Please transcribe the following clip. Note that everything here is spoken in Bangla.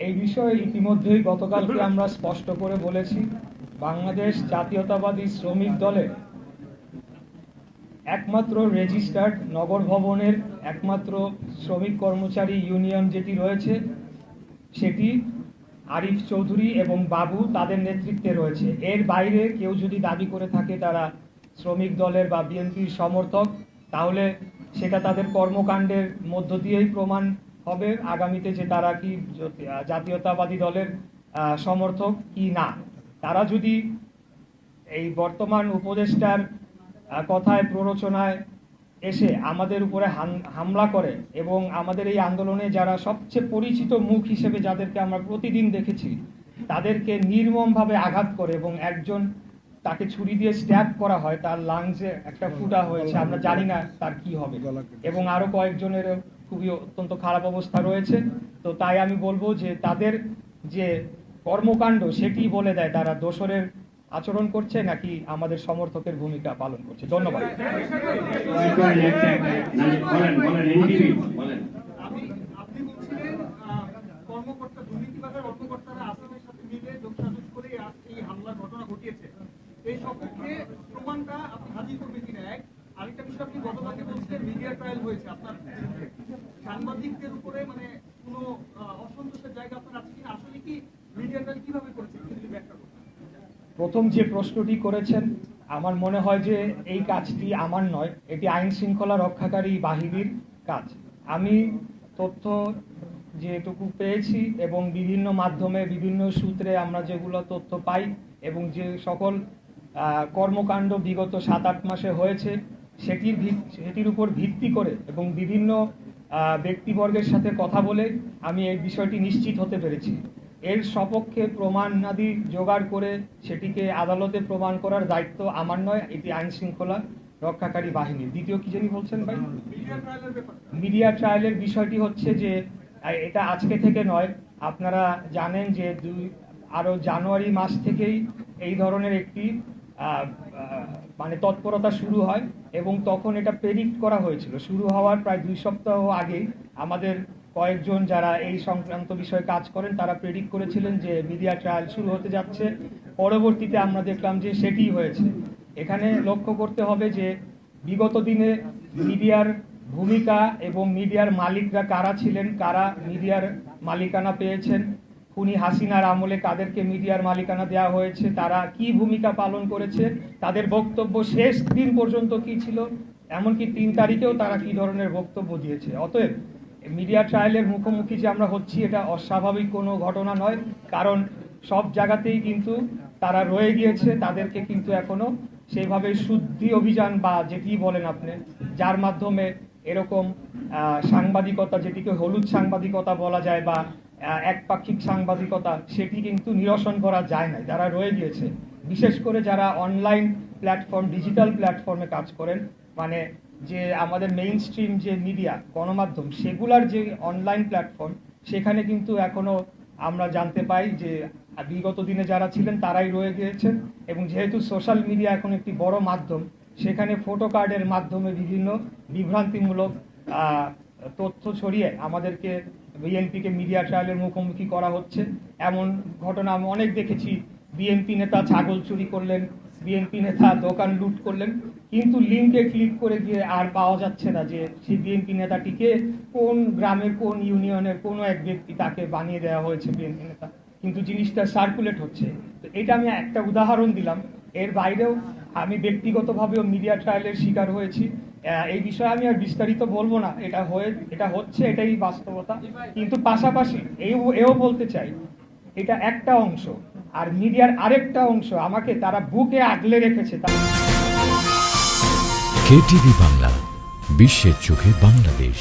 এই বিষয়ে ইতিমধ্যেই গতকালকে আমরা স্পষ্ট করে বলেছি, বাংলাদেশ জাতীয়তাবাদী শ্রমিক দলের একমাত্র রেজিস্টার্ড নগর ভবনের একমাত্র শ্রমিক কর্মচারী ইউনিয়ন যেটি রয়েছে সেটি আরিফ চৌধুরী এবং বাবু তাদের নেতৃত্বে রয়েছে। এর বাইরে কেউ যদি দাবি করে থাকে তারা শ্রমিক দলের বা বিএনপির সমর্থক, তাহলে সেটা তাদের কর্মকাণ্ডের মধ্য দিয়েই প্রমাণ হবে আগামীতে যে তারা কি জাতীয়তাবাদী দলের সমর্থক কি না। তারা যদি এই বর্তমান উপদেষ্টার কথায় প্ররোচনায় এসে আমাদের উপরে হামলা করে এবং আমাদের এই আন্দোলনে যারা সবচেয়ে পরিচিত মুখ হিসেবে যাদেরকে আমরা প্রতিদিন দেখেছি তাদেরকে নির্মমভাবে আঘাত করে এবং একজন তাকে ছুরি দিয়ে স্ট্যাব করা হয়, তার লাংসে একটা ফুটা হয়েছে, আমরা জানি না তার কি হবে, এবং আরো কয়েকজনের খুবই অত্যন্ত খারাপ অবস্থা রয়েছে। তো তাই আমি বলবো যে তাদের যে কর্মকাণ্ড সেটি বলে দেয় তারা দোসরের আচরণ করছে নাকি আমাদের সমর্থকের ভূমিকা পালন করছে। ধন্যবাদ। সাংবাদিকদের উপরে মানে কোনো অসন্তোষের জায়গা আপনার আছে কিনা, আসলে কি মিডিয়া ট্রায়াল কিভাবে করেছেন যদি ব্যাখ্যা করতেন? প্রথম যে প্রশ্নটি করেছেন, আমার মনে হয় যে এই কাজটি আমার নয়, এটি আইন শৃঙ্খলা রক্ষাকারী বাহিনীর কাজ। আমি তথ্য যেটুকু পেয়েছি এবং বিভিন্ন মাধ্যমে বিভিন্ন সূত্রে আমরা যেগুলো তথ্য পাই এবং যে সকল কর্মকাণ্ড বিগত 7-8 মাসে হয়েছে সেটির উপর ভিত্তি করে এবং বিভিন্ন ব্যক্তিবর্গের সাথে কথা বলে আমি এই বিষয়টি নিশ্চিত হতে পেরেছি। এর সপক্ষে প্রমাণাদি জোগাড় করে সেটিকে আদালতে প্রমাণ করার দায়িত্ব আমার নয়, এটি আইন শৃঙ্খলা রক্ষাকারী বাহিনীর। দ্বিতীয় কি জানি বলছেন ভাই? মিডিয়া ট্রায়ালের বিষয়টি হচ্ছে যে এটা আজকে থেকে নয়, আপনারা জানেন যে আরো জানুয়ারি মাস থেকেই এই ধরনের একটি মানে তৎপরতা শুরু হয় এবং তখন এটা প্রেডিক্ট করা হয়েছিল। শুরু হওয়ার প্রায় 2 সপ্তাহ আগে আমাদের কয়েকজন যারা এই সংক্রান্ত বিষয়ে কাজ করেন তারা প্রেডিক্ট করেছিলেন যে মিডিয়া ট্রায়াল শুরু হতে যাচ্ছে। পরবর্তীতে আমরা দেখলাম যে সেটিই হয়েছে। এখানে লক্ষ্য করতে হবে যে বিগত দিনে মিডিয়ার ভূমিকা এবং মিডিয়ার মালিকরা কারা ছিলেন, কারা মিডিয়ার মালিকানা পেয়েছেন, খুনি হাসিনার আমলে কাদেরকে মিডিয়ার মালিকানা দেওয়া হয়েছে, তারা কি ভূমিকা পালন করেছে, তাদের বক্তব্য শেষ দিন পর্যন্ত কি ছিল, এমনকি 3 তারিখেও তারা কি ধরনের বক্তব্য দিয়েছে। অতএব মিডিয়া ট্রায়ালের মুখোমুখি যে আমরা হচ্ছি এটা অস্বাভাবিক কোনো ঘটনা নয়, কারণ সব জায়গাতেই কিন্তু তারা রয়ে গিয়েছে, তাদেরকে কিন্তু এখনো সেইভাবে শুদ্ধি অভিযান বা যেটি বলেন আপনি, যার মাধ্যমে এরকম সাংবাদিকতা যেটিকে হলুদ সাংবাদিকতা বলা যায় বা একপাক্ষিক সাংবাদিকতা, সেটি কিন্তু নিরসন করা যায় না, যারা রয়ে গিয়েছে। বিশেষ করে যারা অনলাইন প্ল্যাটফর্ম ডিজিটাল প্ল্যাটফর্মে কাজ করেন, মানে যে আমাদের মেইন স্ট্রিম যে মিডিয়া গণমাধ্যম সেগুলার যে অনলাইন প্ল্যাটফর্ম, সেখানে কিন্তু এখনো আমরা জানতে পাই যে বিগত দিনে যারা ছিলেন তারাই রয়ে গিয়েছেন। এবং যেহেতু সোশ্যাল মিডিয়া এখন একটি বড় মাধ্যম, সেখানে ফটো কার্ডের মাধ্যমে বিভিন্ন বিভ্রান্তিমূলক তথ্য ছড়িয়ে আমাদেরকে বিএনপিকে মিডিয়া ট্রায়ালের মুখোমুখি করা হচ্ছে। এমন ঘটনা আমি অনেক দেখেছি, বিএনপি নেতা ছাগল চুরি করলেন, বিএনপি নেতা দোকান লুট করলেন, কিন্তু লিঙ্কে ক্লিক করে গিয়ে আর পাওয়া যাচ্ছে না যে সেই বিএনপি নেতাটিকে কোন গ্রামের কোন ইউনিয়নের কোনো এক ব্যক্তি তাকে বানিয়ে দেওয়া হয়েছে বিএনপি নেতা, কিন্তু জিনিসটা সার্কুলেট হচ্ছে। তো এটা আমি একটা উদাহরণ দিলাম। এর বাইরেও আমি ব্যক্তিগতভাবেও মিডিয়া ট্রায়ালের শিকার হয়েছি। এই বিষয়ে আমি আর বিস্তারিত বলবো না, এটা হচ্ছে, এটাই বাস্তবতা। কিন্তু পাশাপাশি এও বলতে চাই, এটা একটা অংশ, আর মিডিয়ার আরেকটা অংশ আমাকে তারা বুকে আগলে রেখেছে। কেটিভি বাংলা, বিশ্বের চোখে বাংলাদেশ।